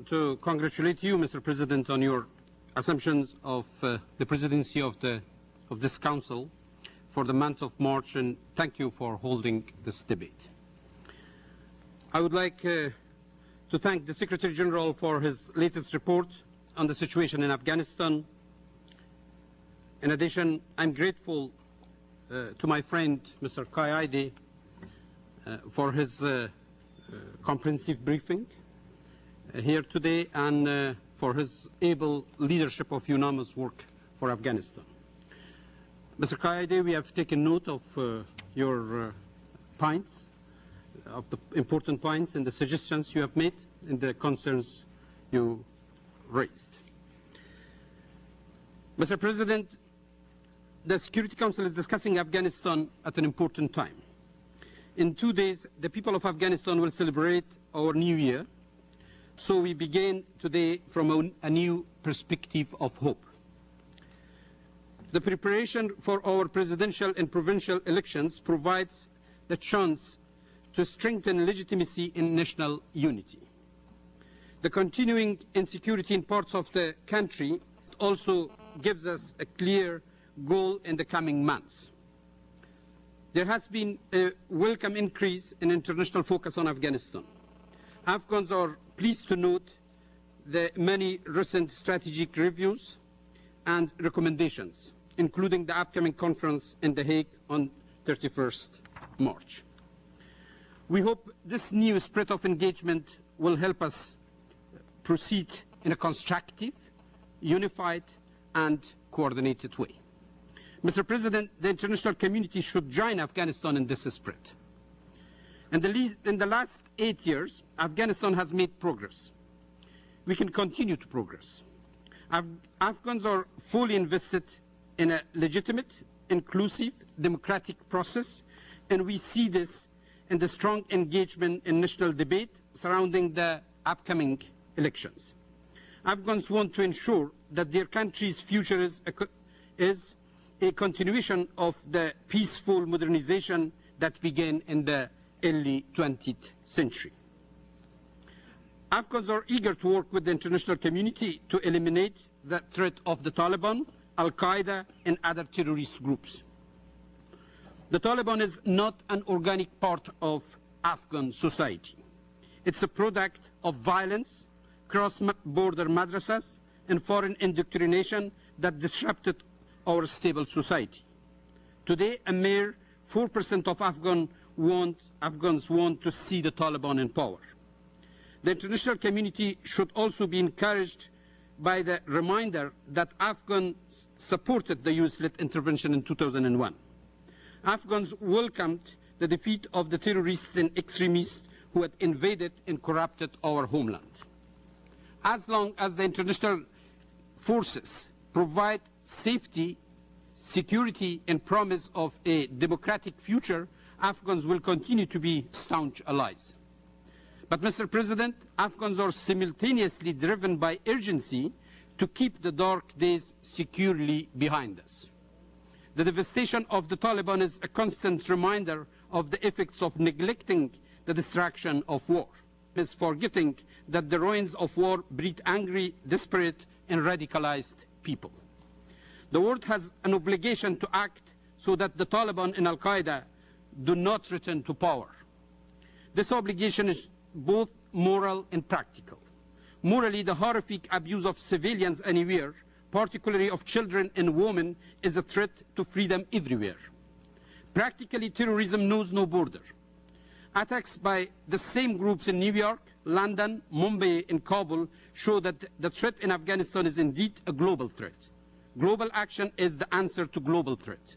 to congratulate you, Mr. President, on your assumptions of the presidency of this Council for the month of March, and thank you for holding this debate. I would like to thank the Secretary General for his latest report on the situation in Afghanistan. In addition, I'm grateful to my friend, Mr. Qaidi, for his comprehensive briefing here today and for his able leadership of unanimous work for Afghanistan. Mr. Qaidi, we have taken note of your points, of the important points and the suggestions you have made and the concerns you raised. Mr. President, the Security Council is discussing Afghanistan at an important time. In 2 days, the people of Afghanistan will celebrate our new year, so we begin today from a new perspective of hope. The preparation for our presidential and provincial elections provides the chance to strengthen legitimacy in national unity. The continuing insecurity in parts of the country also gives us a clear goal in the coming months. There has been a welcome increase in international focus on Afghanistan. Afghans are pleased to note the many recent strategic reviews and recommendations, including the upcoming conference in The Hague on 31st March. We hope this new spirit of engagement will help us proceed in a constructive, unified, and coordinated way. Mr. President, the international community should join Afghanistan in this spirit. In the last 8 years, Afghanistan has made progress. We can continue to progress. Afghans are fully invested in a legitimate, inclusive, democratic process, and we see this in the strong engagement in national debate surrounding the upcoming elections. Afghans want to ensure that their country's future is a continuation of the peaceful modernization that began in the early 20th century. Afghans are eager to work with the international community to eliminate the threat of the Taliban, Al-Qaeda, and other terrorist groups. The Taliban is not an organic part of Afghan society. It's a product of violence, cross-border madrasas, and foreign indoctrination that disrupted our stable society. Today, a mere 4% of Afghans want to see the Taliban in power. The international community should also be encouraged by the reminder that Afghans supported the US-led intervention in 2001. Afghans welcomed the defeat of the terrorists and extremists who had invaded and corrupted our homeland. As long as the international forces provide safety, security, and promise of a democratic future, Afghans will continue to be staunch allies. But, Mr. President, Afghans are simultaneously driven by urgency to keep the dark days securely behind us. The devastation of the Taliban is a constant reminder of the effects of neglecting the distraction of war. It is forgetting that the ruins of war breed angry, desperate, and radicalized people. The world has an obligation to act so that the Taliban and Al-Qaeda do not return to power. This obligation is both moral and practical. Morally, the horrific abuse of civilians anywhere, particularly of children and women, is a threat to freedom everywhere. Practically, terrorism knows no border. Attacks by the same groups in New York, London, Mumbai, and Kabul show that the threat in Afghanistan is indeed a global threat. Global action is the answer to global threat.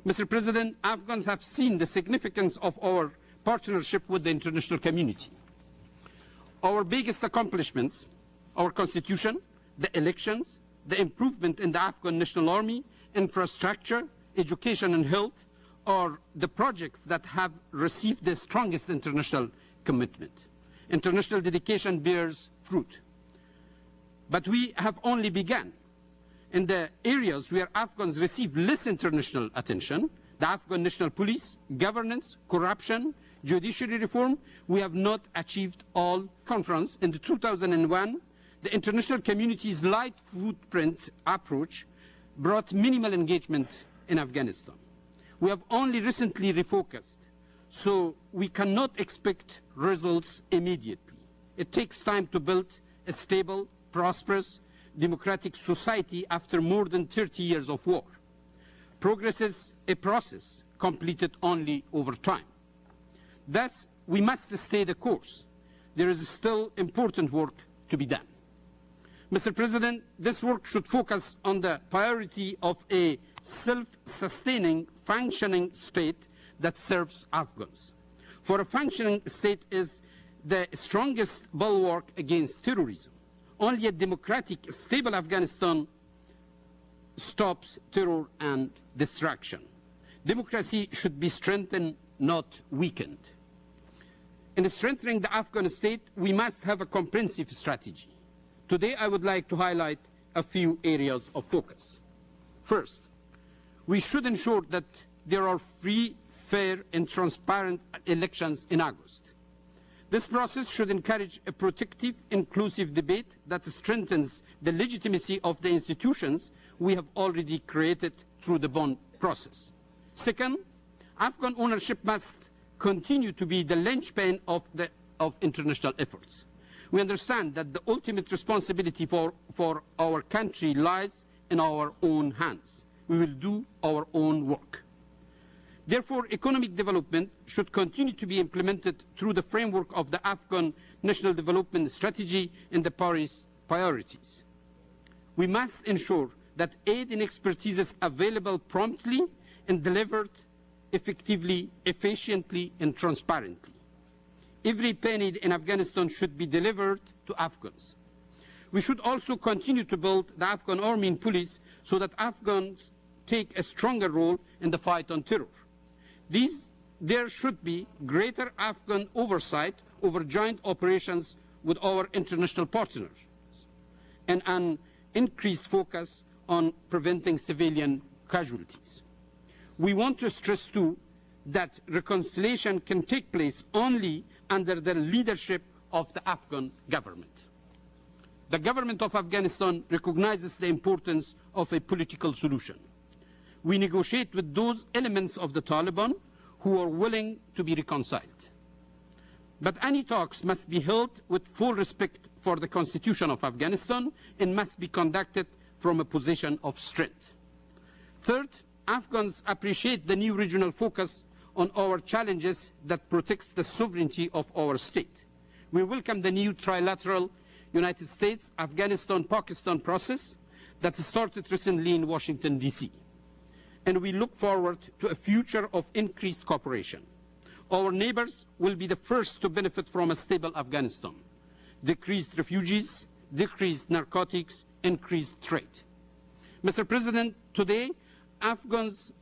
Mr. President, Afghans have seen the significance of our partnership with the international community. Our biggest accomplishments, our constitution, the elections, the improvement in the Afghan National Army, infrastructure, education and health, are the projects that have received the strongest international commitment. International dedication bears fruit. But we have only begun. In the areas where Afghans receive less international attention, the Afghan National Police, governance, corruption, Judiciary reform, we have not achieved all conference. In 2001, the international community's light footprint approach brought minimal engagement in Afghanistan. We have only recently refocused, so we cannot expect results immediately. It takes time to build a stable, prosperous, democratic society after more than 30 years of war. Progress is a process completed only over time. Thus, we must stay the course. There is still important work to be done. Mr. President, this work should focus on the priority of a self-sustaining, functioning state that serves Afghans. For a functioning state is the strongest bulwark against terrorism. Only a democratic, stable Afghanistan stops terror and destruction. Democracy should be strengthened, not weakened. In strengthening the Afghan state, we must have a comprehensive strategy. Today, I would like to highlight a few areas of focus. First, we should ensure that there are free, fair, and transparent elections in August. This process should encourage a protective, inclusive debate that strengthens the legitimacy of the institutions we have already created through the bond process. Second, Afghan ownership must continue to be the linchpin of international efforts. We understand that the ultimate responsibility for our country lies in our own hands. We will do our own work. Therefore, economic development should continue to be implemented through the framework of the Afghan National Development Strategy and the Paris priorities. We must ensure that aid and expertise is available promptly and delivered effectively, efficiently, and transparently. Every penny in Afghanistan should be delivered to Afghans. We should also continue to build the Afghan army and police so that Afghans take a stronger role in the fight on terror. There should be greater Afghan oversight over joint operations with our international partners and an increased focus on preventing civilian casualties. We want to stress, too, that reconciliation can take place only under the leadership of the Afghan government. The government of Afghanistan recognizes the importance of a political solution. We negotiate with those elements of the Taliban who are willing to be reconciled. But any talks must be held with full respect for the Constitution of Afghanistan and must be conducted from a position of strength. Third, Afghans appreciate the new regional focus on our challenges that protects the sovereignty of our state. We welcome the new trilateral United States, Afghanistan, Pakistan process that started recently in Washington, D.C. And we look forward to a future of increased cooperation. Our neighbors will be the first to benefit from a stable Afghanistan. Decreased refugees, decreased narcotics, increased trade. Mr. President, today, Afghans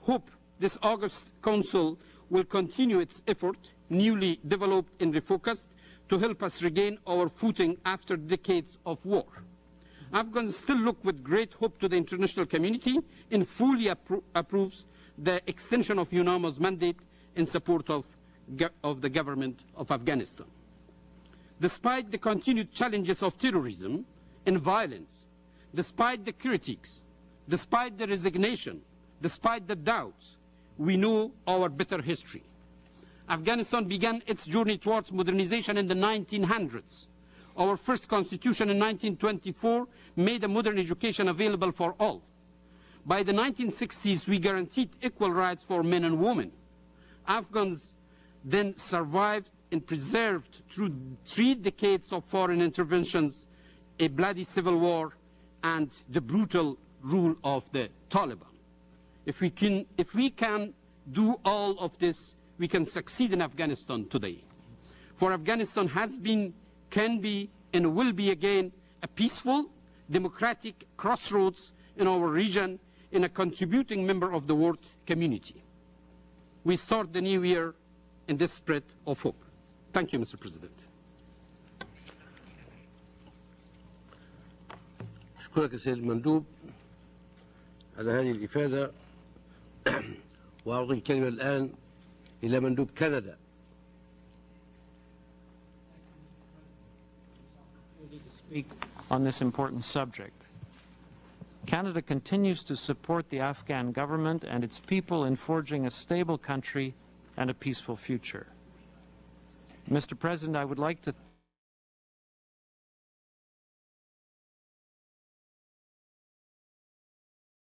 hope this August Council will continue its effort, newly developed and refocused, to help us regain our footing after decades of war. Afghans still look with great hope to the international community and fully approves the extension of UNAMA's mandate in support of the government of Afghanistan. Despite the continued challenges of terrorism and violence, despite the critiques, despite the resignation, despite the doubts, we know our bitter history. Afghanistan began its journey towards modernization in the 1900s. Our first constitution in 1924 made a modern education available for all. By the 1960s, we guaranteed equal rights for men and women. Afghans then survived and preserved through 3 decades of foreign interventions, a bloody civil war, and the brutal rule of the Taliban. If we can do all of this, we can succeed in Afghanistan today. For Afghanistan has been, can be, and will be again a peaceful, democratic crossroads in our region and a contributing member of the world community. We start the new year in this spirit of hope. Thank you, Mr. President. أشكرك يا سيد المندوب على هذه الإفادة. وأعطي الكلمة الآن إلى مندوب كندا speak on this important subject. Canada continues to support the Afghan government and its people in forging a stable country and a peaceful future. Mr. President, I would like to